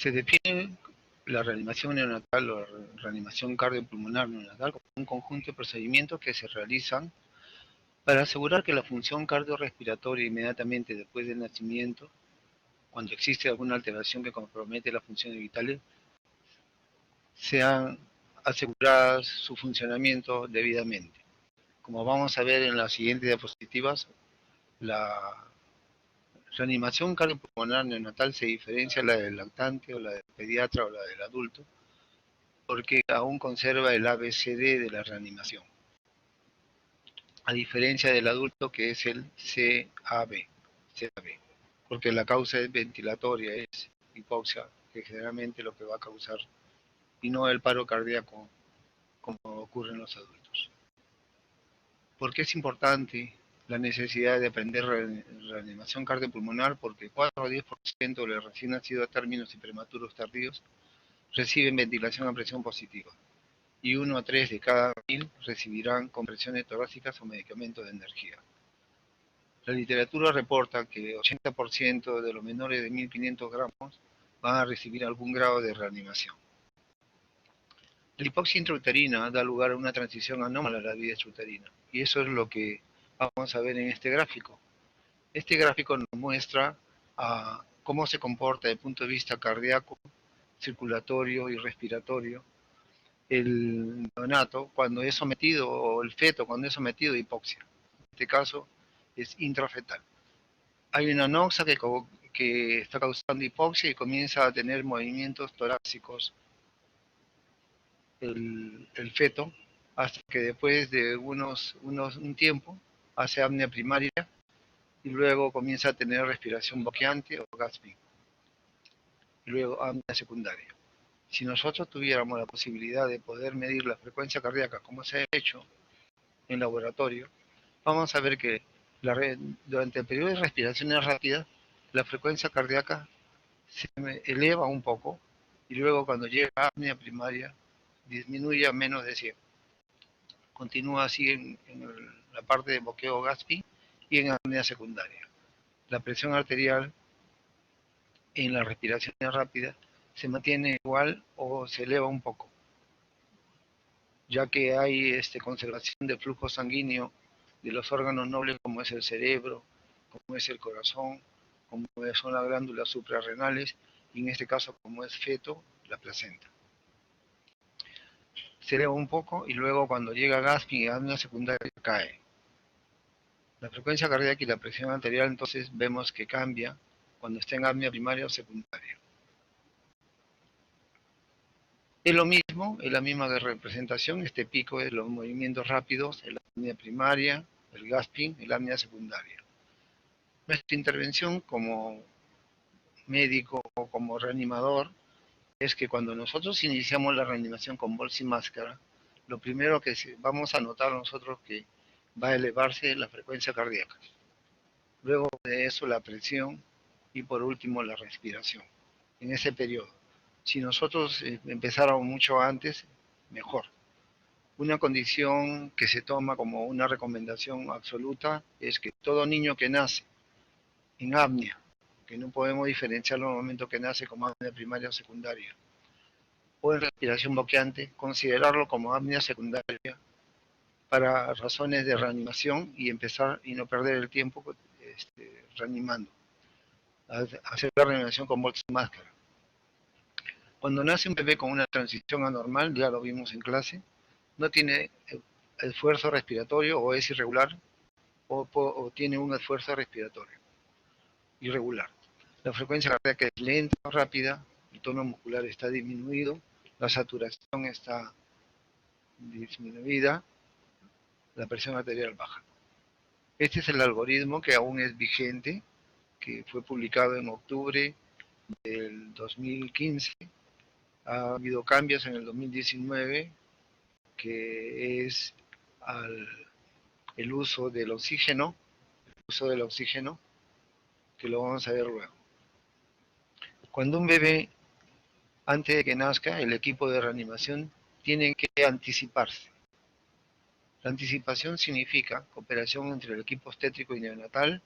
Se define la reanimación neonatal o reanimación cardiopulmonar neonatal como un conjunto de procedimientos que se realizan para asegurar que la función cardiorrespiratoria inmediatamente después del nacimiento, cuando existe alguna alteración que compromete las funciones vitales, sean aseguradas su funcionamiento debidamente. Como vamos a ver en las siguientes diapositivas, la reanimación cardiopulmonar neonatal se diferencia de la del lactante o la del pediatra o la del adulto porque aún conserva el ABCD de la reanimación, a diferencia del adulto que es el CAB, porque la causa es ventilatoria, es hipoxia, que generalmente lo que va a causar, y no el paro cardíaco como ocurre en los adultos. ¿Por qué es importante la necesidad de aprender reanimación cardiopulmonar? Porque 4 a 10% de los recién nacidos a términos y prematuros tardíos reciben ventilación a presión positiva, y 1 a 3 de cada 1000 recibirán compresiones torácicas o medicamentos de energía. La literatura reporta que 80% de los menores de 1500 gramos van a recibir algún grado de reanimación. La hipoxia intrauterina da lugar a una transición anómala a la vida extrauterina, y eso es lo que vamos a ver en este gráfico. Este gráfico nos muestra cómo se comporta desde el punto de vista cardíaco, circulatorio y respiratorio el neonato cuando es sometido, o el feto cuando es sometido a hipoxia. En este caso es intrafetal. Hay una noxa que está causando hipoxia y comienza a tener movimientos torácicos el feto, hasta que después de un tiempo hace apnea primaria y luego comienza a tener respiración boqueante o gasping, y luego apnea secundaria. Si nosotros tuviéramos la posibilidad de poder medir la frecuencia cardíaca como se ha hecho en laboratorio, vamos a ver que durante el periodo de respiraciones rápidas, la frecuencia cardíaca se eleva un poco y luego cuando llega a apnea primaria disminuye a menos de 100. Continúa así en la parte de boqueo gasping y en apnea secundaria. La presión arterial en las respiraciones rápidas se mantiene igual o se eleva un poco, ya que hay conservación de flujo sanguíneo de los órganos nobles como es el cerebro, como es el corazón, como son las glándulas suprarrenales y en este caso como es feto, la placenta. Se eleva un poco y luego cuando llega a gasping y apnea secundaria cae. La frecuencia cardíaca y la presión arterial entonces vemos que cambia cuando está en apnea primaria o secundaria. Es lo mismo, es la misma representación, este pico de los movimientos rápidos, el apnea primaria, el gasping, el apnea secundaria. Nuestra intervención como médico o como reanimador es que cuando nosotros iniciamos la reanimación con bolsa y máscara, lo primero que vamos a notar nosotros que va a elevarse la frecuencia cardíaca. Luego de eso la presión y por último la respiración en ese periodo. Si nosotros empezáramos mucho antes, mejor. Una condición que se toma como una recomendación absoluta es que todo niño que nace en apnea, que no podemos diferenciarlo en el momento que nace como apnea primaria o secundaria, o en respiración boqueante, considerarlo como apnea secundaria para razones de reanimación y empezar y no perder el tiempo reanimando, hacer la reanimación con bolsa y máscara. Cuando nace un bebé con una transición anormal, ya lo vimos en clase, no tiene esfuerzo respiratorio o es irregular o tiene un esfuerzo respiratorio irregular. La frecuencia cardíaca es lenta o rápida, el tono muscular está disminuido, la saturación está disminuida, la presión arterial baja. Este es el algoritmo que aún es vigente, que fue publicado en octubre del 2015. Ha habido cambios en el 2019, que es el uso del oxígeno, que lo vamos a ver luego. Cuando un bebé, antes de que nazca, el equipo de reanimación tiene que anticiparse. La anticipación significa cooperación entre el equipo obstétrico y neonatal,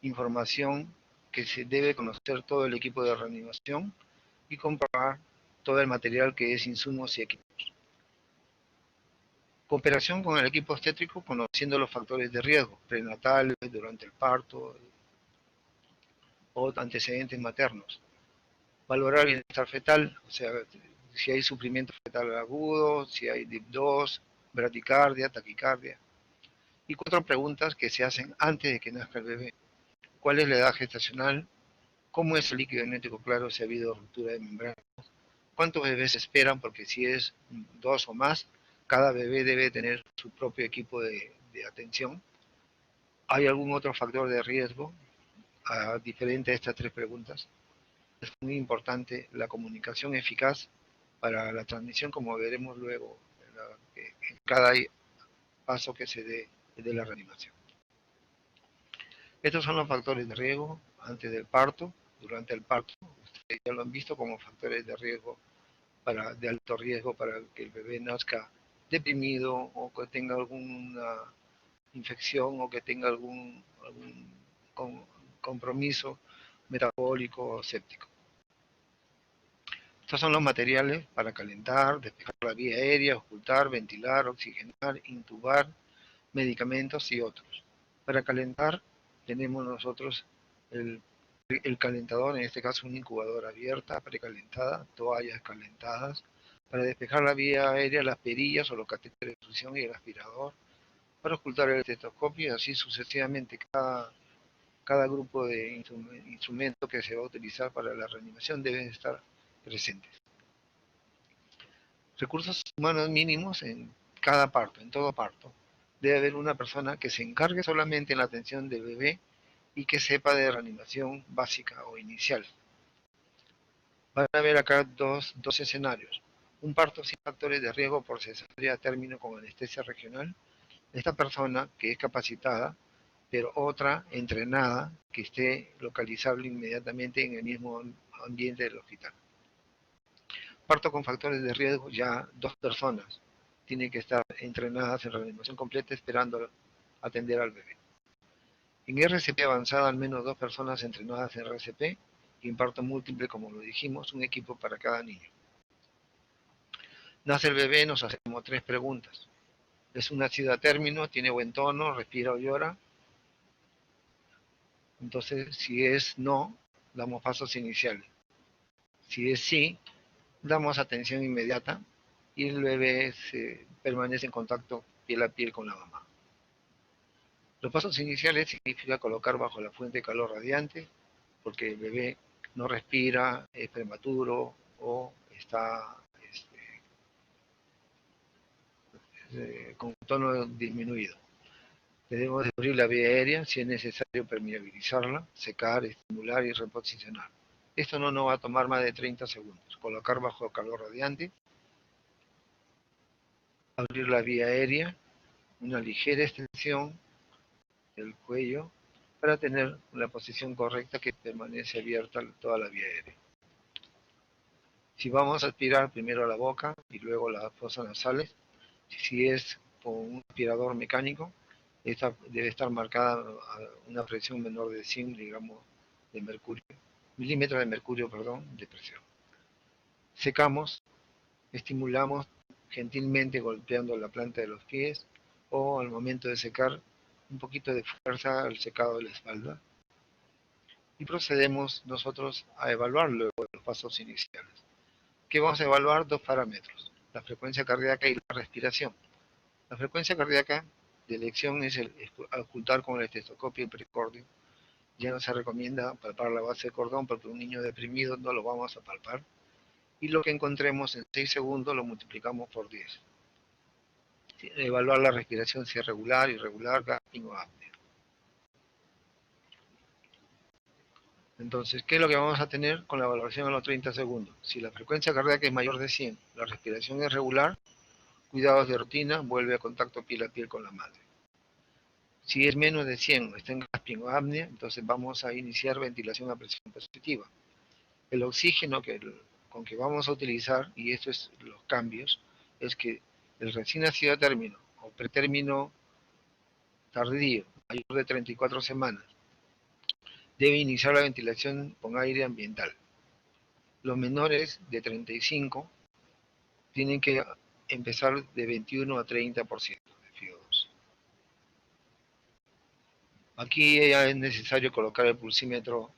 información que se debe conocer todo el equipo de reanimación, y comprobar todo el material que es insumos y equipos. Cooperación con el equipo obstétrico conociendo los factores de riesgo prenatales, durante el parto o antecedentes maternos. Valorar bienestar fetal, o sea, si hay sufrimiento fetal agudo, si hay DIP2, bradicardia, taquicardia. Y 4 preguntas que se hacen antes de que nazca el bebé. ¿Cuál es la edad gestacional? ¿Cómo es el líquido genético claro si ha habido ruptura de membrana? ¿Cuántos bebés esperan? Porque si es 2 o más, cada bebé debe tener su propio equipo de atención. ¿Hay algún otro factor de riesgo diferente a estas 3 preguntas? Es muy importante la comunicación eficaz para la transmisión, como veremos luego en cada paso que se dé de la reanimación. Estos son los factores de riesgo antes del parto, durante el parto. Ustedes ya lo han visto como factores de riesgo de alto riesgo para que el bebé nazca deprimido o que tenga alguna infección o que tenga algún compromiso metabólico o séptico. Estos son los materiales para calentar, despejar la vía aérea, ocultar, ventilar, oxigenar, intubar, medicamentos y otros. Para calentar tenemos nosotros el calentador, en este caso una incubadora abierta, precalentada, toallas calentadas. Para despejar la vía aérea, las perillas o los catéteres de succión y el aspirador. Para ocultar el estetoscopio y así sucesivamente cada grupo de instrumentos que se va a utilizar para la reanimación deben estar presentes. Recursos humanos mínimos en cada parto, en todo parto. Debe haber una persona que se encargue solamente en la atención del bebé y que sepa de reanimación básica o inicial. Van a ver acá dos escenarios. Un parto sin factores de riesgo por cesárea a término con anestesia regional. Esta persona que es capacitada, pero otra entrenada que esté localizable inmediatamente en el mismo ambiente del hospital. Parto con factores de riesgo, ya 2 personas tienen que estar entrenadas en reanimación completa esperando atender al bebé. En RCP avanzada, al menos 2 personas entrenadas en RCP y en parto múltiple, como lo dijimos, un equipo para cada niño. Nace el bebé, nos hacemos 3 preguntas. ¿Es un nacido a término? ¿Tiene buen tono? ¿Respira o llora? Entonces, si es no, damos pasos iniciales. Si es sí, damos atención inmediata y el bebé permanece en contacto piel a piel con la mamá. Los pasos iniciales significa colocar bajo la fuente de calor radiante, porque el bebé no respira, es prematuro o está con tono disminuido. Debemos de abrir la vía aérea, si es necesario permeabilizarla, secar, estimular y reposicionar. Esto no nos va a tomar más de 30 segundos. Colocar bajo calor radiante, abrir la vía aérea, una ligera extensión del cuello para tener la posición correcta que permanece abierta toda la vía aérea. Si vamos a aspirar primero a la boca y luego las fosas nasales, si es con un aspirador mecánico, esta debe estar marcada a una presión menor de 100 milímetros de mercurio, de presión. Secamos, estimulamos gentilmente golpeando la planta de los pies o al momento de secar un poquito de fuerza al secado de la espalda y procedemos nosotros a evaluar luego los pasos iniciales. ¿Qué vamos a evaluar? 2 parámetros, la frecuencia cardíaca y la respiración. La frecuencia cardíaca de elección es ocultar con el estetoscopio el pericardio. Ya no se recomienda palpar la base del cordón porque un niño deprimido no lo vamos a palpar. Y lo que encontremos en 6 segundos lo multiplicamos por 10. Evaluar la respiración si es regular, irregular, gasping o apnea. Entonces, ¿qué es lo que vamos a tener con la evaluación a los 30 segundos? Si la frecuencia cardíaca es mayor de 100, la respiración es regular, cuidados de rutina, vuelve a contacto piel a piel con la madre. Si es menos de 100, está en gasping o apnea, entonces vamos a iniciar ventilación a presión positiva. El oxígeno con que vamos a utilizar, y esto es los cambios, es que el recién nacido a término o pretérmino tardío, mayor de 34 semanas, debe iniciar la ventilación con aire ambiental. Los menores de 35 tienen que empezar de 21 a 30% de FiO2. Aquí ya es necesario colocar el pulsímetro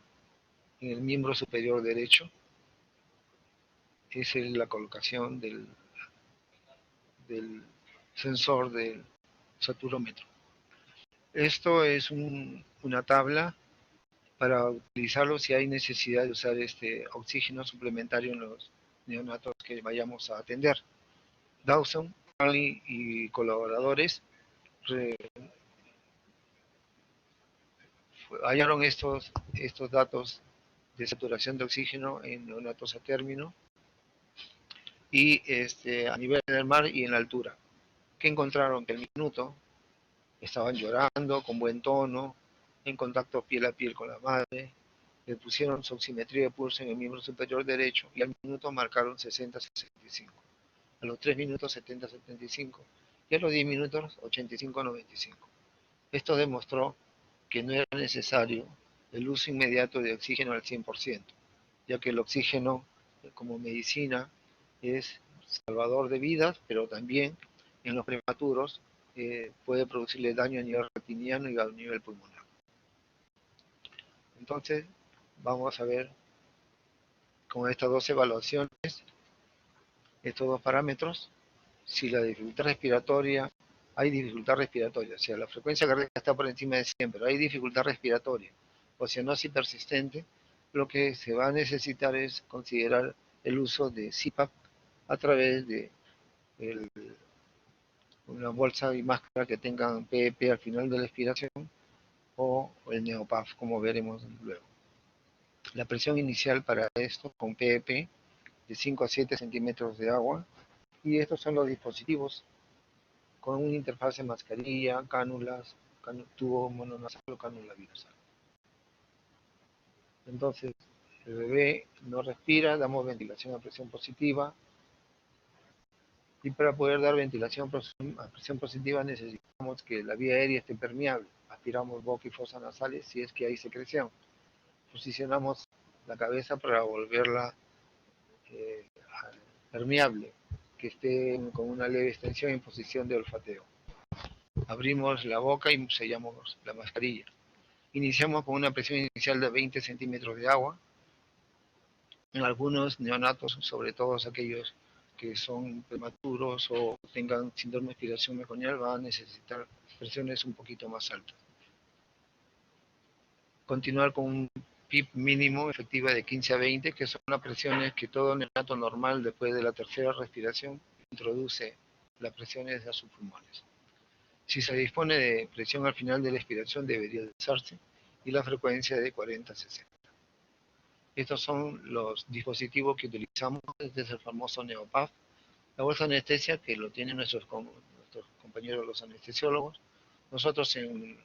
en el miembro superior derecho. Esa es la colocación del sensor del saturómetro. Esto es una tabla para utilizarlo si hay necesidad de usar este oxígeno suplementario en los neonatos que vayamos a atender. Dawson, Stanley y colaboradores hallaron estos datos de saturación de oxígeno en neonatos a término y a nivel del mar y en la altura. Que encontraron que al minuto estaban llorando con buen tono, en contacto piel a piel con la madre, le pusieron su oximetría de pulso en el miembro superior derecho y al minuto marcaron 60-65. A los 3 minutos 70-75 y a los 10 minutos 85-95. Esto demostró que no era necesario el uso inmediato de oxígeno al 100%, ya que el oxígeno como medicina es salvador de vidas, pero también en los prematuros puede producirle daño a nivel retiniano y a nivel pulmonar. Entonces, vamos a ver con estas dos evaluaciones, estos dos parámetros, si la dificultad respiratoria, hay dificultad respiratoria, o sea, la frecuencia cardíaca está por encima de 100, pero hay dificultad respiratoria, o cianosis persistente, lo que se va a necesitar es considerar el uso de CPAP a través de una bolsa y máscara que tengan PEP al final de la expiración o el Neopaf, como veremos luego. La presión inicial para esto con PEP de 5 a 7 centímetros de agua, y estos son los dispositivos con una interfaz de mascarilla, cánulas, tubo mononasal o cánula binasal. Entonces, el bebé no respira, damos ventilación a presión positiva, y para poder dar ventilación a presión positiva necesitamos que la vía aérea esté permeable. Aspiramos boca y fosas nasales si es que hay secreción. Posicionamos la cabeza para volverla eh, permeable, que esté con una leve extensión en posición de olfateo. Abrimos la boca y sellamos la mascarilla. Iniciamos con una presión inicial de 20 centímetros de agua. En algunos neonatos, sobre todo aquellos que son prematuros o tengan síndrome de aspiración meconial, van a necesitar presiones un poquito más altas. Continuar con un PIP mínimo efectiva de 15 a 20, que son las presiones que todo neonato normal después de la tercera respiración introduce las presiones a sus pulmones. Si se dispone de presión al final de la expiración, debería usarse, y la frecuencia de 40 a 60. Estos son los dispositivos que utilizamos. Este es el famoso Neopaf. La bolsa de anestesia, que lo tienen nuestros compañeros los anestesiólogos. Nosotros en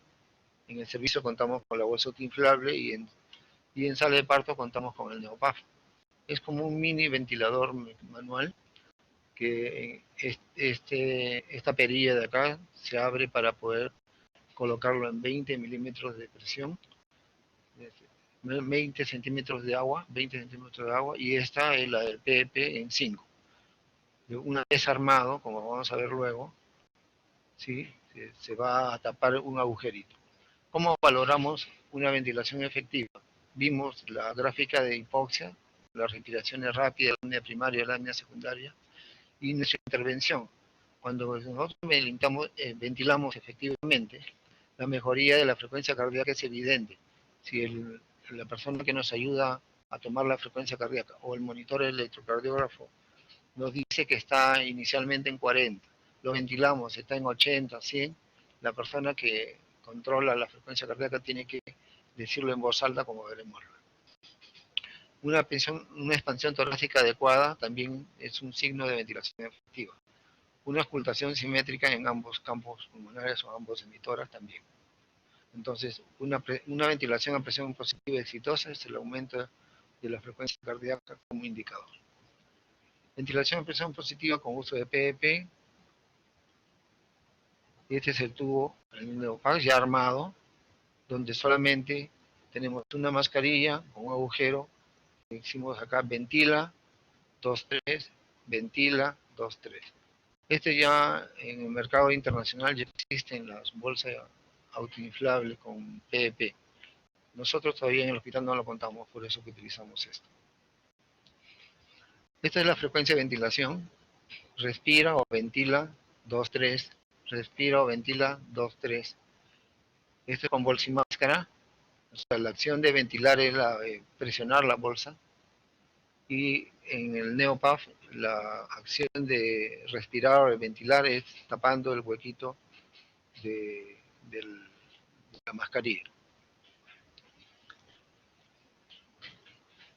el servicio contamos con la bolsa inflable y en sala de parto contamos con el Neopaf. Es como un mini ventilador manual que esta perilla de acá se abre para poder colocarlo en 20 milímetros de presión, 20 centímetros de agua, y esta es la del PEP en 5. Una vez armado, como vamos a ver luego, ¿sí? Se va a tapar un agujerito. ¿Cómo valoramos una ventilación efectiva? Vimos la gráfica de hipoxia, las respiraciones rápidas, la apnea primaria, la apnea secundaria, y nuestra intervención. Cuando nosotros ventilamos efectivamente, la mejoría de la frecuencia cardíaca es evidente. Si la persona que nos ayuda a tomar la frecuencia cardíaca o el monitor electrocardiógrafo nos dice que está inicialmente en 40, lo ventilamos, está en 80, 100, la persona que controla la frecuencia cardíaca tiene que decirlo en voz alta, como veremos. Una expansión torácica adecuada también es un signo de ventilación efectiva. Una auscultación simétrica en ambos campos pulmonares o ambos emitoras también. Entonces, una ventilación a presión positiva exitosa es el aumento de la frecuencia cardíaca como indicador. Ventilación a presión positiva con uso de PEP. Este es el tubo, el Neopaf ya armado, donde solamente tenemos una mascarilla con un agujero Hicimos acá ventila, 2-3, ventila, 2-3. Este ya en el mercado internacional ya existen las bolsas autoinflables con PEP. Nosotros todavía en el hospital no lo contamos, por eso que utilizamos esto. Esta es la frecuencia de ventilación. Respira o ventila, 2-3. Respira o ventila, 2-3. Esto es con bolsa y máscara. O sea, la acción de ventilar es presionar la bolsa. Y en el NeoPAF, la acción de respirar o de ventilar es tapando el huequito de la mascarilla.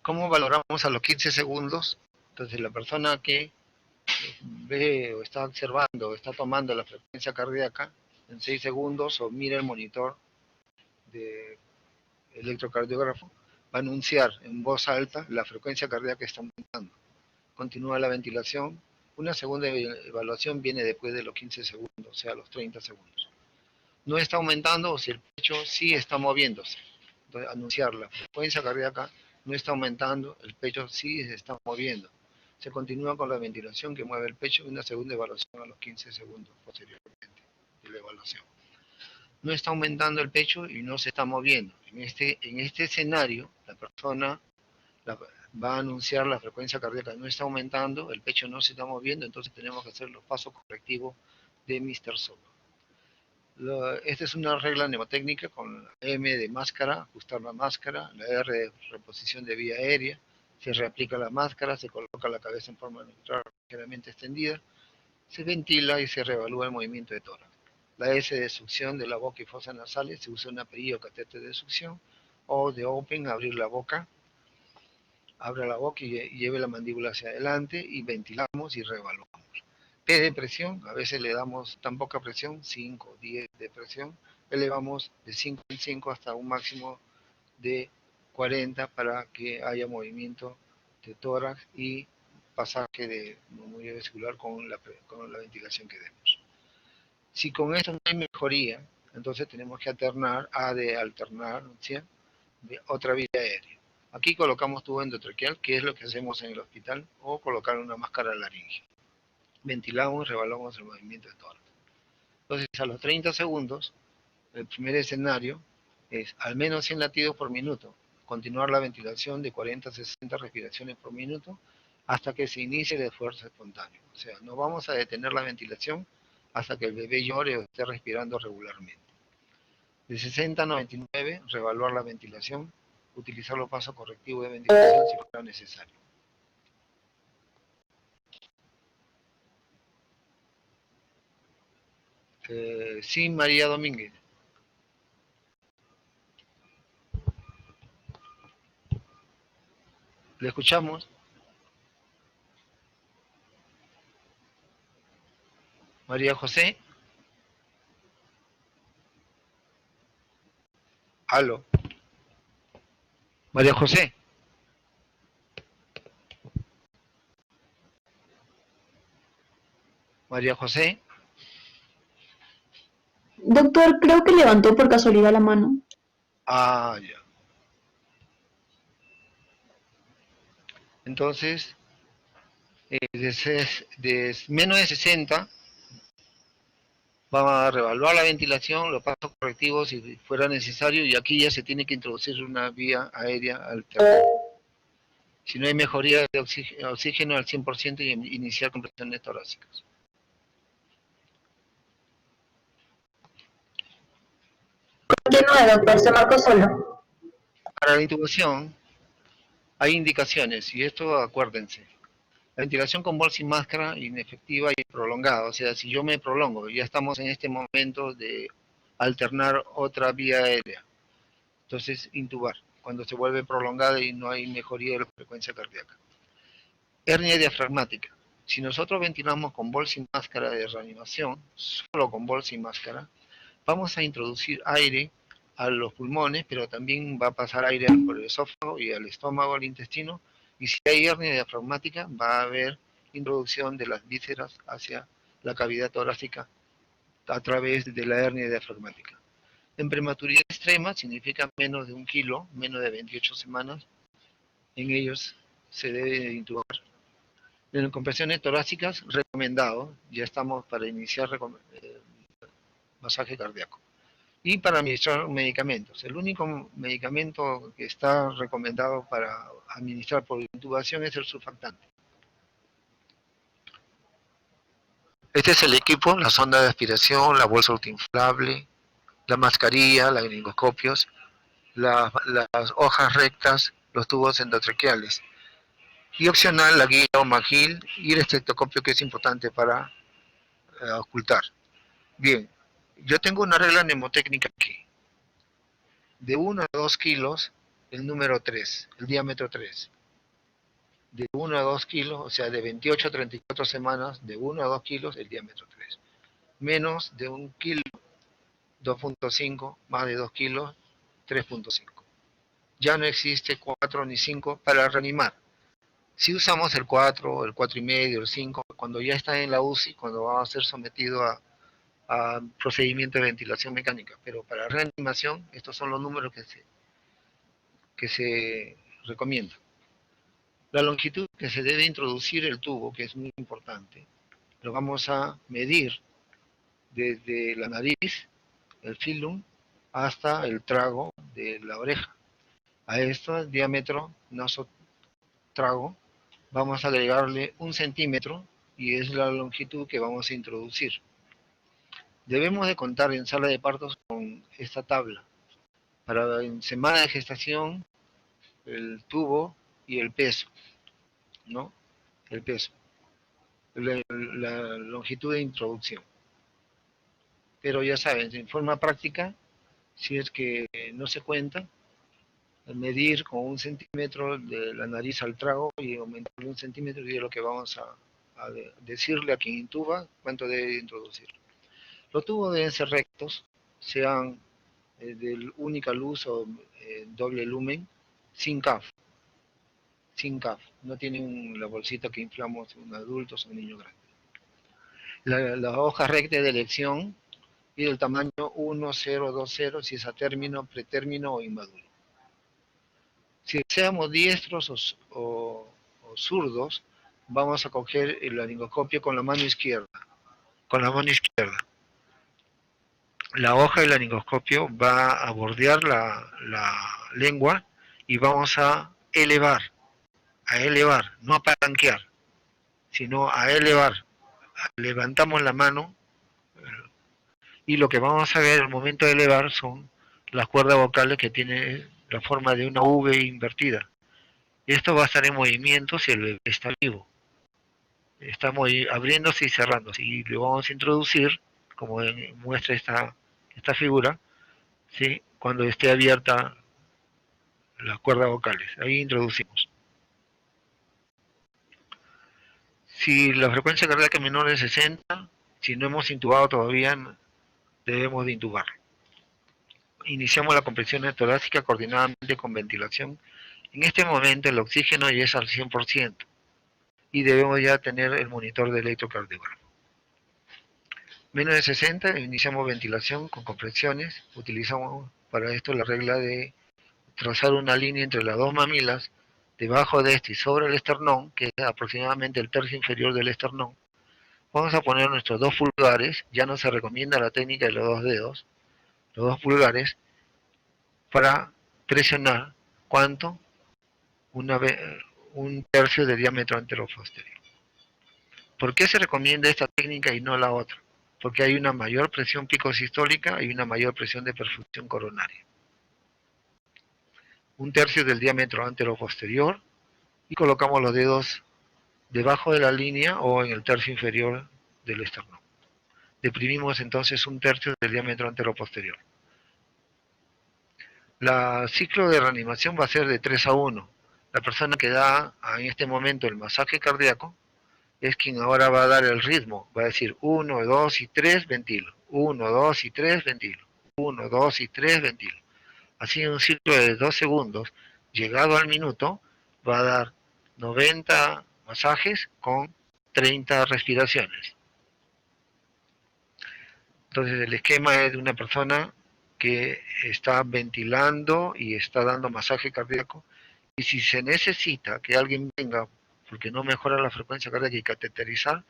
¿Cómo valoramos a los 15 segundos? Entonces, la persona que ve o está observando o está tomando la frecuencia cardíaca en 6 segundos o mira el monitor de electrocardiógrafo, va a anunciar en voz alta la frecuencia cardíaca que está aumentando. Continúa la ventilación. Una segunda evaluación viene después de los 15 segundos, o sea, los 30 segundos. No está aumentando o si el pecho sí está moviéndose. Entonces, anunciar la frecuencia cardíaca no está aumentando, el pecho sí se está moviendo. Se continúa con la ventilación que mueve el pecho y una segunda evaluación a los 15 segundos posteriormente de la evaluación. No está aumentando el pecho y no se está moviendo. En este escenario, la persona va a anunciar la frecuencia cardíaca no está aumentando, el pecho no se está moviendo, entonces tenemos que hacer los pasos correctivos de Mr. Solo. Esta es una regla mnemotécnica con la M de máscara, ajustar la máscara, la R de reposición de vía aérea, se reaplica la máscara, se coloca la cabeza en forma neutral ligeramente extendida, se ventila y se reevalúa el movimiento de tórax. La S de succión de la boca y fosas nasales, se usa una perilla o catéter de succión, o de open, abrir la boca, abra la boca y lleve la mandíbula hacia adelante y ventilamos y reevaluamos. P de presión, a veces le damos tan poca presión, 5, 10 de presión, elevamos de 5 en 5 hasta un máximo de 40 para que haya movimiento de tórax y pasaje de neumonía vesicular con la ventilación que demos. Si con esto no hay mejoría, entonces tenemos que alternar, de otra vía aérea. Aquí colocamos tubo endotraqueal, que es lo que hacemos en el hospital, o colocar una máscara laringe. Ventilamos y revaluamos el movimiento de tórax. Entonces, a los 30 segundos, el primer escenario es al menos 100 latidos por minuto, continuar la ventilación de 40 a 60 respiraciones por minuto hasta que se inicie el esfuerzo espontáneo. O sea, no vamos a detener la ventilación hasta que el bebé llore o esté respirando regularmente. De 60 a 99, reevaluar la ventilación, utilizar los pasos correctivos de ventilación si fuera necesario. Sí, María Domínguez. ¿Le escuchamos? María José. Aló. María José. María José. Doctor, creo que levantó por casualidad la mano. Ah, ya. Entonces, de menos de 60, vamos a reevaluar la ventilación, los pasos correctivos si fuera necesario, y aquí ya se tiene que introducir una vía aérea alterna. Si no hay mejoría de oxígeno al 100% y iniciar compresiones torácicas. Continúe, doctor, se marcó solo. Para la intubación hay indicaciones, y esto acuérdense. La ventilación con bolsa y máscara inefectiva y prolongada. O sea, si yo me prolongo, ya estamos en este momento de alternar otra vía aérea. Entonces, intubar, cuando se vuelve prolongada y no hay mejoría de la frecuencia cardíaca. Hernia diafragmática. Si nosotros ventilamos con bolsa y máscara de reanimación, solo con bolsa y máscara, vamos a introducir aire a los pulmones, pero también va a pasar aire por el esófago y al estómago, al intestino, y si hay hernia diafragmática, va a haber introducción de las vísceras hacia la cavidad torácica a través de la hernia diafragmática. En prematuridad extrema significa menos de 1 kilo, menos de 28 semanas, en ellos se debe intubar. En compresiones torácicas, recomendado, ya estamos para iniciar masaje cardíaco. Y para administrar medicamentos. El único medicamento que está recomendado para administrar por intubación es el surfactante. Este es el equipo, la sonda de aspiración, la bolsa autoinflable, la mascarilla, los laringoscopios, las hojas rectas, los tubos endotraqueales. Y opcional, la guía o magil y el estetoscopio, que es importante para ocultar. Bien, yo tengo una regla mnemotécnica aquí. De 1 a 2 kilos, el número 3, el diámetro 3. De 1 a 2 kilos, o sea, de 28 a 34 semanas, de 1 a 2 kilos, el diámetro 3. Menos de 1 kilo, 2.5, más de 2 kilos, 3.5. Ya no existe 4 ni 5 para reanimar. Si usamos el 4, el 4,5, el 5, cuando ya está en la UCI, cuando va a ser sometido a procedimiento de ventilación mecánica. Pero para reanimación, estos son los números que se recomiendan. La longitud que se debe introducir el tubo, que es muy importante, lo vamos a medir desde la nariz, el filum, hasta el trago de la oreja. A esto, el diámetro nasotrago, vamos a agregarle 1 centímetro y es la longitud que vamos a introducir. Debemos de contar en sala de partos con esta tabla. Para en semana de gestación, el tubo y el peso, ¿no? El peso. La longitud de introducción. Pero ya saben, en forma práctica, si es que no se cuenta, medir con 1 centímetro de la nariz al trago y aumentarle 1 centímetro y es lo que vamos a decirle a quien intuba cuánto debe introducir. Los tubos deben ser rectos, sean de única luz o doble lumen, sin CAF. Sin CAF. No tienen la bolsita que inflamos en adultos o niños grandes. La hoja recta de elección y del tamaño 1, 0, 2, 0, si es a término, pretérmino o inmaduro. Si seamos diestros o zurdos, vamos a coger el laringoscopio con la mano izquierda. Con la mano izquierda. La hoja del laringoscopio va a bordear la lengua y vamos a elevar, no a palanquear, sino a elevar. Levantamos la mano y lo que vamos a ver al momento de elevar son las cuerdas vocales que tienen la forma de una V invertida. Esto va a estar en movimiento si el bebé está vivo. Está abriéndose y cerrándose. Y lo vamos a introducir, como muestra esta figura, ¿sí? Cuando esté abierta las cuerdas vocales. Ahí introducimos. Si la frecuencia cardíaca es menor de 60, si no hemos intubado todavía, debemos de intubar. Iniciamos la compresión torácica coordinadamente con ventilación. En este momento el oxígeno ya es al 100% y debemos ya tener el monitor de electrocardiograma. Menos de 60, iniciamos ventilación con compresiones. Utilizamos para esto la regla de trazar una línea entre las dos mamilas, debajo de este y sobre el esternón, que es aproximadamente el tercio inferior del esternón. Vamos a poner nuestros 2 pulgares, ya no se recomienda la técnica de los 2 dedos, los 2 pulgares, para presionar, ¿cuánto? Un tercio de diámetro anteroposterior. ¿Por qué se recomienda esta técnica y no la otra? Porque hay una mayor presión picosistólica y una mayor presión de perfusión coronaria. Un tercio del diámetro anteroposterior y colocamos los dedos debajo de la línea o en el tercio inferior del esternón. Deprimimos entonces un tercio del diámetro anteroposterior. La ciclo de reanimación va a ser de 3 a 1. La persona que da en este momento el masaje cardíaco es quien ahora va a dar el ritmo. Va a decir 1, 2 y 3, ventilo. 1, 2 y 3, ventilo. 1, 2 y 3, ventilo. Así en un ciclo de 2 segundos, llegado al minuto, va a dar 90 masajes con 30 respiraciones. Entonces el esquema es de una persona que está ventilando y está dando masaje cardíaco Y si se necesita que alguien venga porque no mejora la frecuencia cardíaca y cateterizar,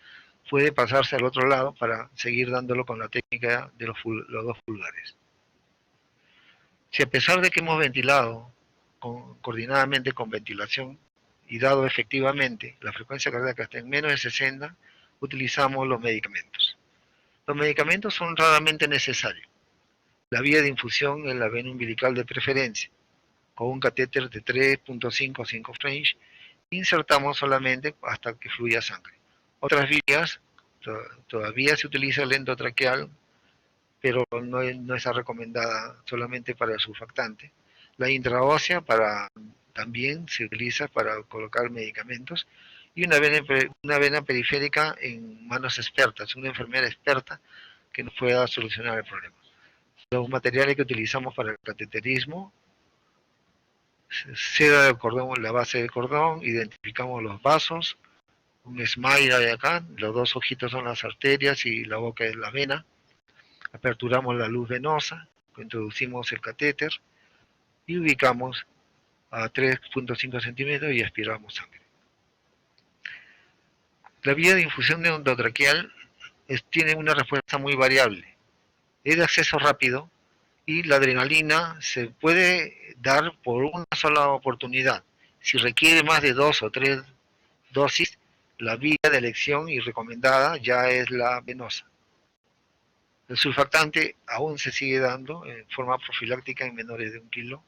puede pasarse al otro lado para seguir dándolo con la técnica de los 2 pulgares. Si a pesar de que hemos ventilado coordinadamente con ventilación y dado efectivamente la frecuencia cardíaca está en menos de 60, utilizamos los medicamentos. Los medicamentos son raramente necesarios. La vía de infusión es la vena umbilical de preferencia, con un catéter de 3.5 a 5 French, insertamos solamente hasta que fluya sangre. Otras vías, todavía se utiliza el endotraqueal, pero no está recomendada solamente para el surfactante. La intraósea también se utiliza para colocar medicamentos, y una vena periférica en manos expertas, una enfermera experta que nos pueda solucionar el problema. Los materiales que utilizamos para el cateterismo: seda de cordón, la base del cordón, identificamos los vasos, un smile de acá, los 2 ojitos son las arterias y la boca es la vena, aperturamos la luz venosa, introducimos el catéter y ubicamos a 3.5 centímetros y aspiramos sangre. La vía de infusión de endotraqueal tiene una respuesta muy variable, es de acceso rápido y la adrenalina se puede dar por una sola oportunidad. Si requiere más de 2 o 3 dosis, la vía de elección y recomendada ya es la venosa. El surfactante aún se sigue dando en forma profiláctica en menores de 1 kilo.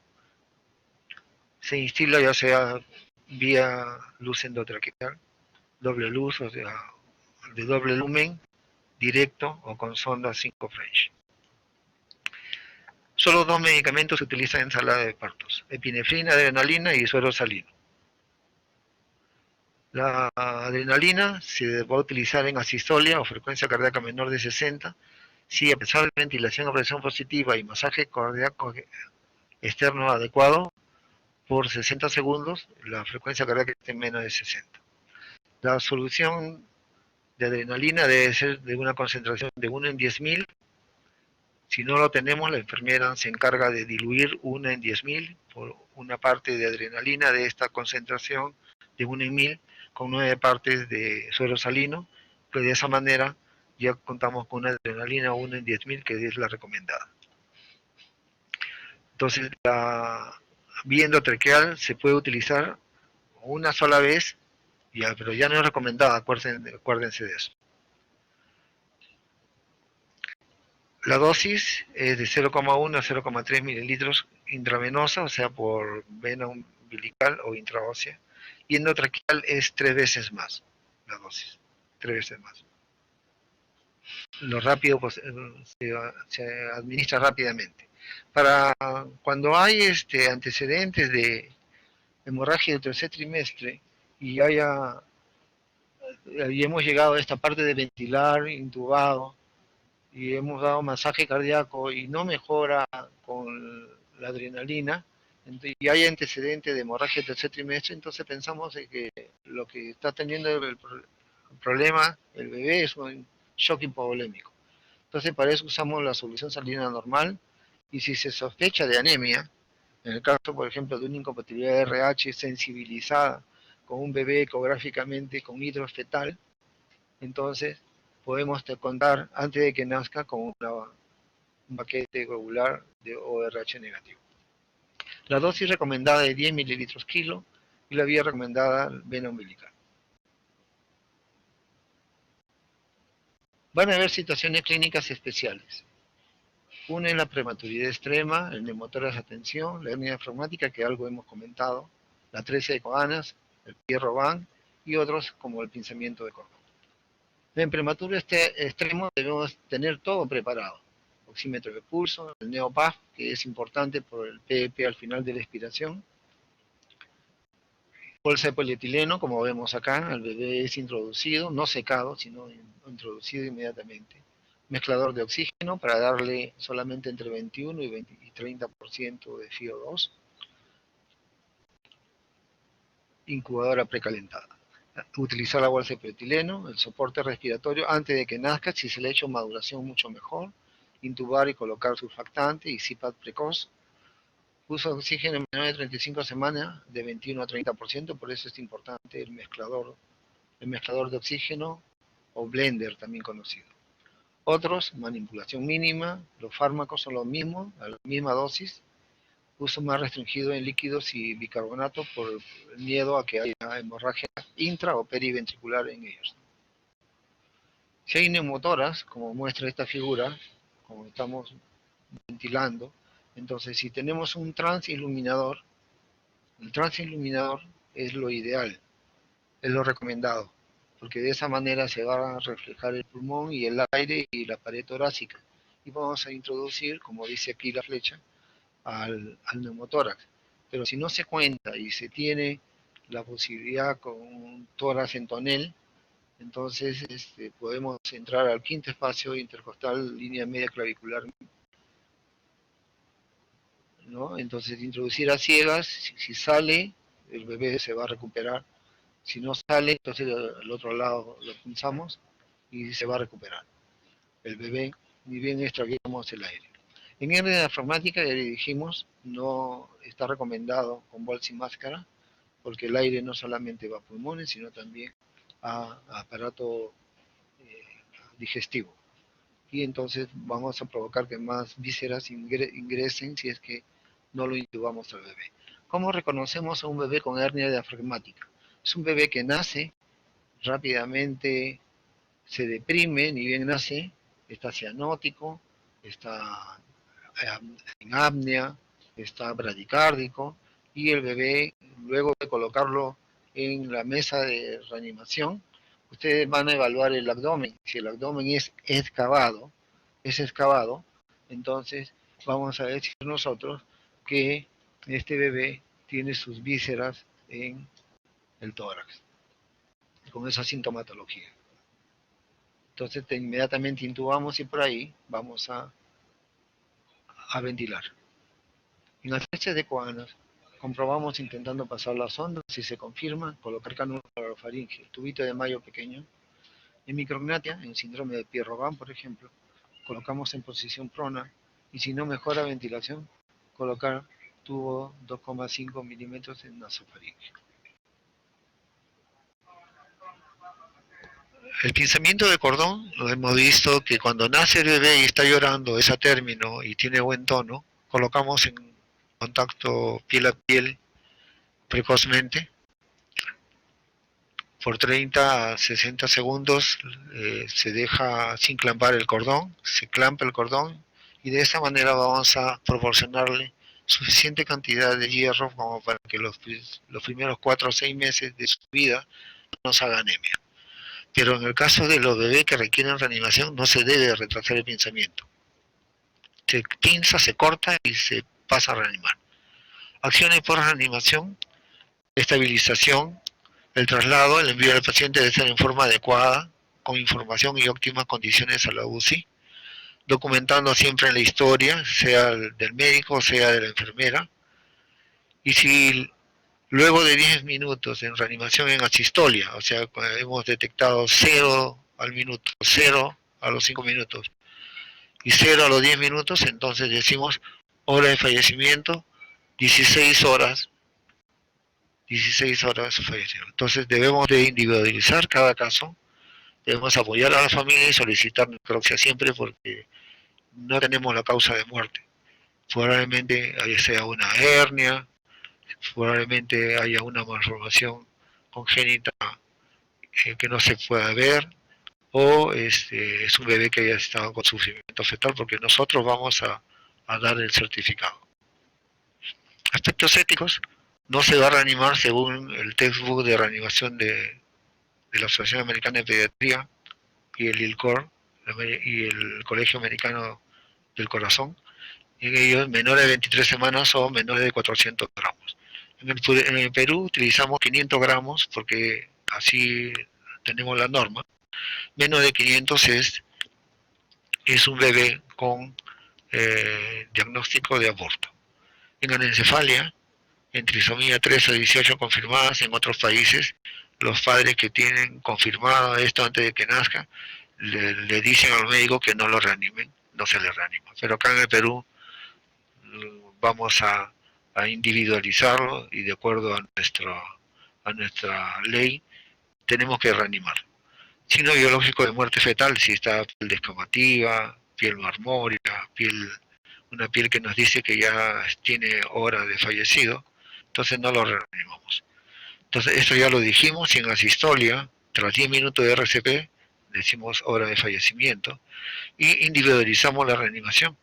Se instila ya sea vía luz endotraqueal, doble luz, o sea, de doble lumen, directo o con sonda 5 French. Solo 2 medicamentos se utilizan en sala de partos: epinefrina, adrenalina y suero salino. La adrenalina se va a utilizar en asistolia o frecuencia cardíaca menor de 60, si a pesar de ventilación a presión positiva y masaje cardíaco externo adecuado, por 60 segundos la frecuencia cardíaca esté en menos de 60. La solución de adrenalina debe ser de una concentración de 1 en 10.000. Si no lo tenemos, la enfermera se encarga de diluir 1 en 10.000 por una parte de adrenalina de esta concentración de 1 en 1.000 con 9 partes de suero salino, que de esa manera ya contamos con una adrenalina 1 en 10.000, que es la recomendada. Entonces, la vía endotraqueal se puede utilizar una sola vez, pero ya no es recomendada, acuérdense de eso. La dosis es de 0,1 a 0,3 mililitros intravenosa, o sea, por vena umbilical o intraósea, y endotraqueal es 3 veces más la dosis, 3 veces más. Lo rápido, pues, se administra rápidamente. Para cuando hay antecedentes de hemorragia del tercer trimestre y hemos llegado a esta parte de ventilar, intubado, y hemos dado masaje cardíaco y no mejora con la adrenalina, y hay antecedentes de hemorragia del tercer trimestre, entonces pensamos que lo que está teniendo el problema el bebé es un shock hipovolémico. Entonces para eso usamos la solución salina normal, y si se sospecha de anemia, en el caso por ejemplo de una incompatibilidad de RH sensibilizada con un bebé ecográficamente con hidrofetal, entonces podemos contar antes de que nazca con un paquete globular de ORH negativo. La dosis recomendada es 10 mililitros kilo y la vía recomendada vena umbilical. Van a haber situaciones clínicas especiales. Una es la prematuridad extrema, el neumotórax a tensión, la hernia diafragmática, que algo hemos comentado, la atresia de coanas, el Pierre-Robin y otros como el pinzamiento de cordón. En prematuro extremo debemos tener todo preparado: oxímetro de pulso, el NeoPAF, que es importante por el PEP al final de la expiración, bolsa de polietileno, como vemos acá, el bebé es introducido, no secado, sino introducido inmediatamente, mezclador de oxígeno para darle solamente entre 21 y 30% de FiO2, incubadora precalentada. Utilizar la bolsa de polietileno, el soporte respiratorio antes de que nazca, si se le ha hecho maduración mucho mejor, intubar y colocar surfactante y CPAP precoz, Uso de oxígeno en menor de 35 semanas de 21 a 30%, por eso es importante el mezclador de oxígeno o blender también conocido. Otros, manipulación mínima, los fármacos son los mismos, a la misma dosis, uso más restringido en líquidos y bicarbonato por el miedo a que haya hemorragia intra o periventricular en ellos. Si hay neumotoras, como muestra esta figura, como estamos ventilando, entonces si tenemos un transiluminador, el transiluminador es lo ideal, es lo recomendado, porque de esa manera se va a reflejar el pulmón y el aire y la pared torácica. Y vamos a introducir, como dice aquí la flecha, al neumotórax. Pero si no se cuenta y se tiene la posibilidad con un tórax en tonel, entonces podemos entrar al quinto espacio intercostal, línea media clavicular, ¿no? Entonces introducir a ciegas, si sale, el bebé se va a recuperar. Si no sale, entonces al otro lado lo punzamos y se va a recuperar. El bebé, ni bien extraviamos el aire. En hernia diafragmática, ya le dijimos, no está recomendado con bolsa y máscara, porque el aire no solamente va a pulmones, sino también a aparato digestivo. Y entonces vamos a provocar que más vísceras ingresen si es que no lo intubamos al bebé. ¿Cómo reconocemos a un bebé con hernia diafragmática? Es un bebé que nace rápidamente, se deprime, ni bien nace, está cianótico, está en apnea, está bradicárdico, y el bebé, luego de colocarlo en la mesa de reanimación, ustedes van a evaluar el abdomen. Si el abdomen es excavado, entonces vamos a decir nosotros que este bebé tiene sus vísceras en el tórax, con esa sintomatología. Entonces inmediatamente intubamos y por ahí vamos a ventilar. En las fechas de Coanas, comprobamos intentando pasar la sonda, si se confirma, colocar canulo orofaringe, tubito de Mayo pequeño. En micrognatia, en síndrome de Pierre-Robin, por ejemplo, colocamos en posición prona y si no mejora ventilación, colocar tubo 2,5 milímetros en nasofaringe. El pinzamiento de cordón, lo hemos visto que cuando nace el bebé y está llorando, es a término y tiene buen tono, colocamos en contacto piel a piel precozmente. Por 30 a 60 segundos se deja sin clampar el cordón, se clampa el cordón y de esta manera vamos a proporcionarle suficiente cantidad de hierro como para que los primeros 4 o 6 meses de su vida no se haga anemia. Pero en el caso de los bebés que requieren reanimación no se debe retrasar el pinzamiento. Se pinza, se corta y se pasa a reanimar. Acciones por reanimación, estabilización, el traslado, el envío del paciente debe ser en forma adecuada, con información y óptimas condiciones a la UCI, documentando siempre en la historia, sea del médico, sea de la enfermera. Y si luego de 10 minutos en reanimación en asistolia, o sea, hemos detectado 0 al minuto, 0 a los 5 minutos y 0 a los 10 minutos, entonces decimos hora de fallecimiento, 16 horas 16 horas fallecieron. Entonces debemos de individualizar cada caso, debemos apoyar a la familia y solicitar necropsia siempre porque no tenemos la causa de muerte. Probablemente sea una hernia, probablemente haya una malformación congénita que no se pueda ver, o es un bebé que haya estado con sufrimiento fetal porque nosotros vamos a dar el certificado. Aspectos éticos, no se va a reanimar según el textbook de reanimación de la Asociación Americana de Pediatría y el ILCOR y el Colegio Americano del Corazón. En ellos, menores de 23 semanas o menores de 400 gramos. En el Perú utilizamos 500 gramos porque así tenemos la norma. Menos de 500 es un bebé con diagnóstico de aborto. En anencefalia, en trisomía 3 a 18 confirmadas en otros países, los padres que tienen confirmado esto antes de que nazca, le dicen al médico que no lo reanimen, no se le reanima. Pero acá en el Perú vamos a a individualizarlo y de acuerdo a nuestra ley tenemos que reanimar. Signo biológico de muerte fetal, si está piel descamativa, piel marmórea, una piel que nos dice que ya tiene hora de fallecido, entonces no lo reanimamos. Entonces, esto ya lo dijimos, sin asistolia, tras 10 minutos de RCP, decimos hora de fallecimiento, y individualizamos la reanimación.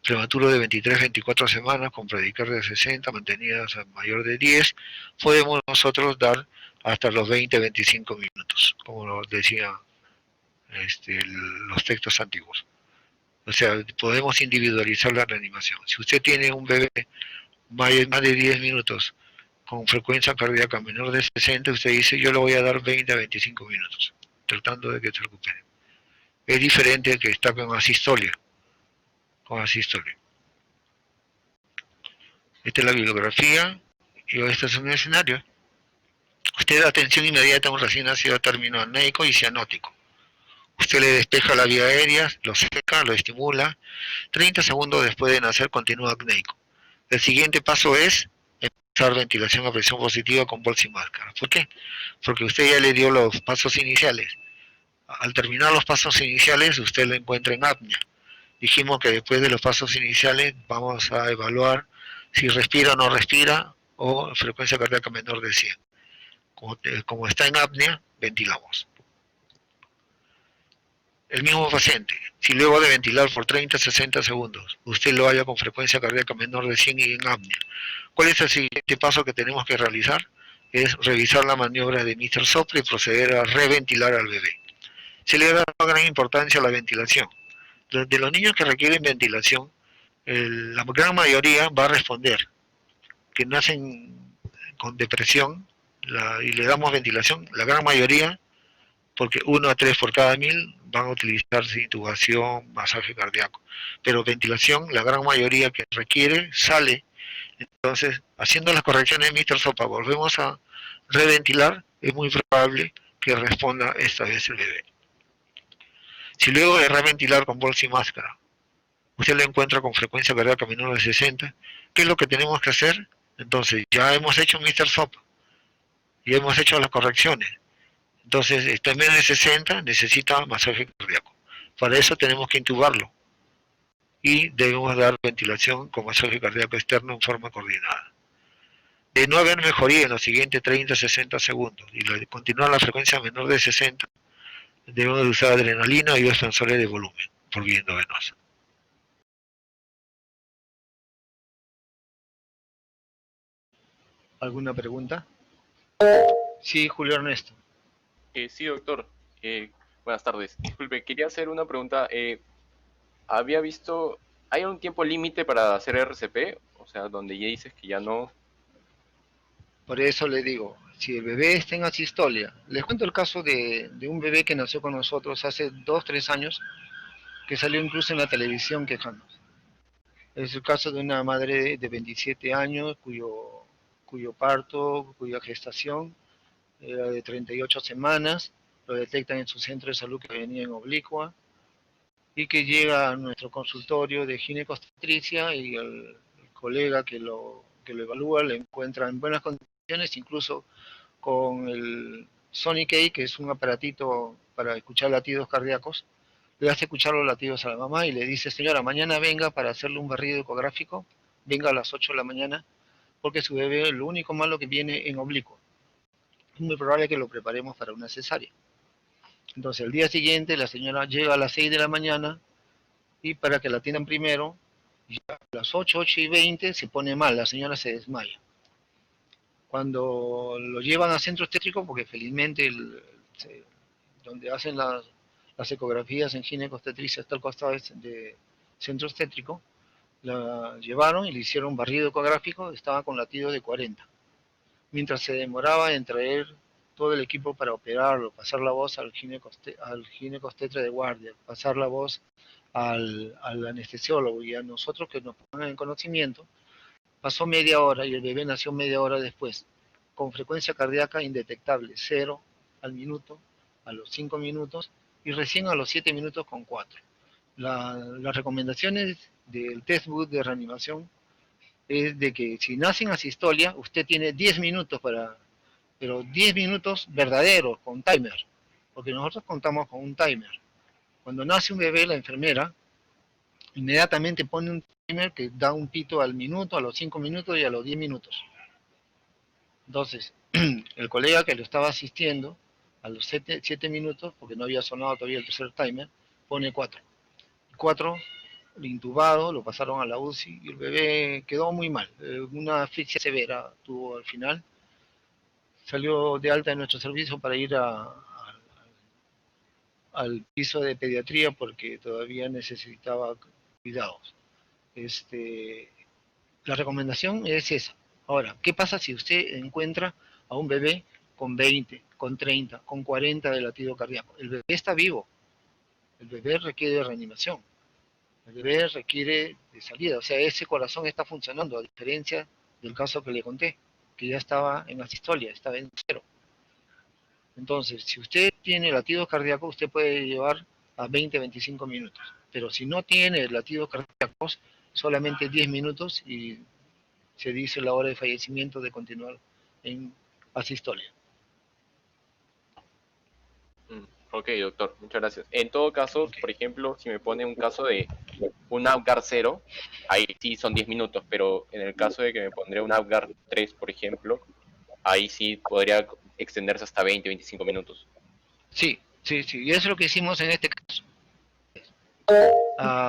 Prematuro de 23-24 semanas, con predicar de 60, mantenidas a mayor de 10, podemos nosotros dar hasta los 20-25 minutos, como lo decía los textos antiguos. O sea, podemos individualizar la reanimación. Si usted tiene un bebé más de 10 minutos con frecuencia cardíaca menor de 60, usted dice, yo le voy a dar 20 a 25 minutos, tratando de que se recupere. Es diferente que está con asistolia. Con asistolia. Esta es la bibliografía y este es un escenario. Usted da atención inmediata a un recién nacido a término aneico y cianótico. Usted le despeja la vía aérea, lo seca, lo estimula. 30 segundos después de nacer continúa apneico. El siguiente paso es empezar ventilación a presión positiva con bolsa y máscara. ¿Por qué? Porque usted ya le dio los pasos iniciales. Al terminar los pasos iniciales, usted lo encuentra en apnea. Dijimos que después de los pasos iniciales vamos a evaluar si respira o no respira o frecuencia cardíaca menor de 100. Como está en apnea, ventilamos. El mismo paciente, si luego de ventilar por 30-60 segundos, usted lo haya con frecuencia cardíaca menor de 100 y en apnea, ¿cuál es el siguiente paso que tenemos que realizar? Es revisar la maniobra de Mr. Sopra y proceder a reventilar al bebé. Se le da gran importancia a la ventilación. De los niños que requieren ventilación, la gran mayoría va a responder, que nacen con depresión y le damos ventilación, la gran mayoría, porque 1 a 3 por cada 1000 van a utilizar intubación, masaje cardíaco, pero ventilación, la gran mayoría que requiere, sale. Entonces, haciendo las correcciones de Mr. Sopa, volvemos a reventilar, es muy probable que responda esta vez el bebé. Si luego de reventilar con bolsa y máscara, usted lo encuentra con frecuencia cardíaca menor de 60, ¿qué es lo que tenemos que hacer? Entonces, ya hemos hecho Mr. Sopa, ya hemos hecho las correcciones. Entonces, está en menos de 60, necesita masaje cardíaco. Para eso tenemos que intubarlo y debemos dar ventilación con masaje cardíaco externo en forma coordinada. De no haber mejoría en los siguientes 30-60 segundos y continuar la frecuencia menor de 60, debemos de usar adrenalina y expansores de volumen por vía endovenosa. ¿Alguna pregunta? Sí, Julio Ernesto. Sí, doctor. Buenas tardes. Disculpe, quería hacer una pregunta. Había visto, ¿hay un tiempo límite para hacer RCP? O sea, donde ya dices que ya no. Por eso le digo, si el bebé está en asistolia, les cuento el caso de un bebé que nació con nosotros hace 2-3 años, que salió incluso en la televisión quejándose. Es el caso de una madre de 27 años cuyo parto, cuya gestación era de 38 semanas, lo detectan en su centro de salud que venía en oblicua y que llega a nuestro consultorio de ginecobstetricia y el colega que lo evalúa le encuentra en buenas condiciones, incluso con el Sonic A, que es un aparatito para escuchar latidos cardíacos, le hace escuchar los latidos a la mamá y le dice, señora, mañana venga para hacerle un barrido ecográfico, venga a las 8 de la mañana, porque su bebé lo único malo que viene en oblicuo. Es muy probable que lo preparemos para una cesárea. Entonces, el día siguiente, la señora llega a las 6 de la mañana y para que la atiendan primero, ya a las 8:20 se pone mal, la señora se desmaya. Cuando lo llevan a centro estétrico, porque felizmente donde hacen las ecografías en ginecobstetricia está al costado de centro estétrico, la llevaron y le hicieron barrido ecográfico, estaba con latido de 40. Mientras se demoraba en traer todo el equipo para operarlo, pasar la voz al ginecobstetra de guardia, pasar la voz al anestesiólogo y a nosotros que nos pongan en conocimiento, pasó media hora y el bebé nació media hora después, con frecuencia cardíaca indetectable, 0 al minuto, a los 5 minutos y recién a los 7 minutos con 4. Las recomendaciones del test book de reanimación es de que si nace en asistolia, usted tiene 10 minutos pero 10 minutos verdaderos, con timer, porque nosotros contamos con un timer. Cuando nace un bebé, la enfermera inmediatamente pone un timer que da un pito al minuto, a los 5 minutos y a los 10 minutos. Entonces, el colega que lo estaba asistiendo, a los 7 minutos, porque no había sonado todavía el tercer timer, pone 4. 4, intubado, lo pasaron a la UCI y el bebé quedó muy mal. Una asfixia severa tuvo al final. Salió de alta en nuestro servicio para ir al piso de pediatría porque todavía necesitaba cuidados. La recomendación es esa. Ahora, ¿qué pasa si usted encuentra a un bebé con 20, con 30, con 40 de latido cardíaco? El bebé está vivo, el bebé requiere reanimación, el bebé requiere de salida, o sea, ese corazón está funcionando, a diferencia del caso que le conté, que ya estaba en asistolia, estaba en cero. Entonces, si usted tiene latidos cardíacos, usted puede llevar a 20, 25 minutos, pero si no tiene latidos cardíacos, solamente 10 minutos y se dice la hora de fallecimiento de continuar en asistolia. Ok, doctor, muchas gracias. En todo caso, Okay. por ejemplo, si me pone un caso de un Apgar 0, ahí sí son 10 minutos, pero en el caso de que me pondré un Apgar 3, por ejemplo, ahí sí podría extenderse hasta 20, 25 minutos. Sí, sí, sí, y eso es lo que hicimos en este caso.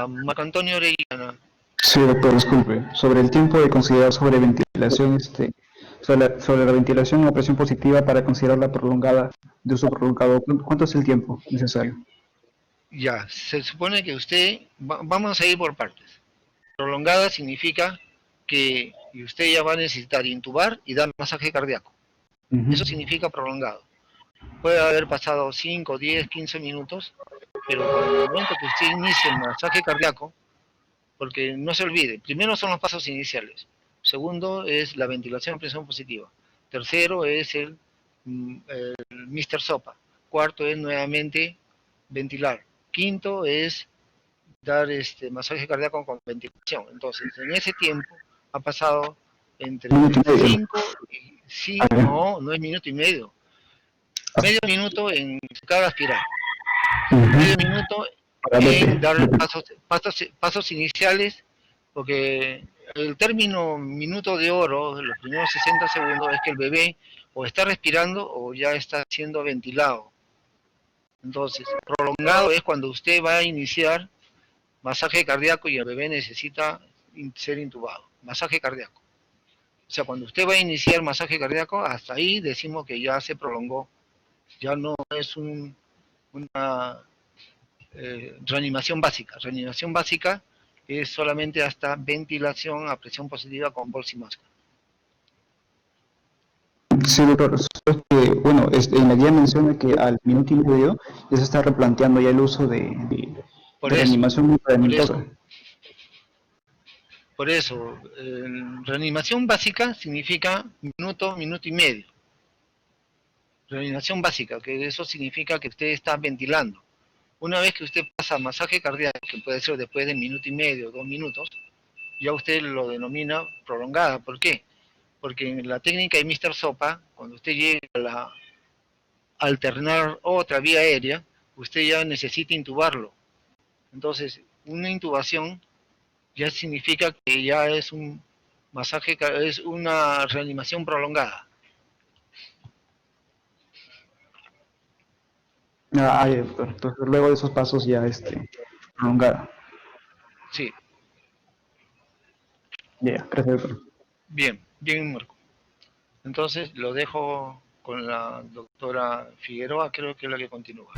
Marco Antonio Orellana. Sí, doctor, disculpe. Sobre el tiempo de considerar sobre ventilación, sobre la ventilación a presión positiva para considerarla prolongada, de uso prolongado, ¿cuánto es el tiempo necesario? Ya, se supone que usted, vamos a ir por partes. Prolongada significa que usted ya va a necesitar intubar y dar masaje cardíaco. Eso significa prolongado. Puede haber pasado 5, 10, 15 minutos, pero con el momento que usted inicie el masaje cardíaco, porque no se olvide, primero son los pasos iniciales, segundo es la ventilación a presión positiva, tercero es el Mr. Sopa, cuarto es nuevamente ventilar, quinto es dar masaje cardíaco con ventilación. Entonces, en ese tiempo ha pasado entre 5 y 5, no es minuto y medio. Medio minuto en cada aspirar. Medio minuto en dar pasos iniciales, porque el término minuto de oro, los primeros 60 segundos, es que el bebé o está respirando o ya está siendo ventilado. Entonces, prolongado es cuando usted va a iniciar masaje cardíaco y el bebé necesita ser intubado. Masaje cardíaco. O sea, cuando usted va a iniciar masaje cardíaco, hasta ahí decimos que ya se prolongó. Ya no es una reanimación básica. Reanimación básica es solamente hasta ventilación a presión positiva con bolsa y máscara. Sí, doctor. Bueno, en la guía menciona que al minuto y medio ya se está replanteando ya el uso de reanimación por por eso, reanimación básica significa minuto, minuto y medio. Reanimación básica, que eso significa que usted está ventilando. Una vez que usted pasa masaje cardíaco, que puede ser después de minuto y medio, 2 minutos, ya usted lo denomina prolongada. ¿Por qué? Porque en la técnica de Mr. Sopa, cuando usted llega a alternar otra vía aérea, usted ya necesita intubarlo. Entonces, una intubación ya significa que ya es un masaje, es una reanimación prolongada. doctor. Entonces, luego de esos pasos ya prolongada. Sí. Ya, gracias, doctor. Bien, bien, Marco. Entonces lo dejo con la doctora Figueroa, creo que es la que continúa.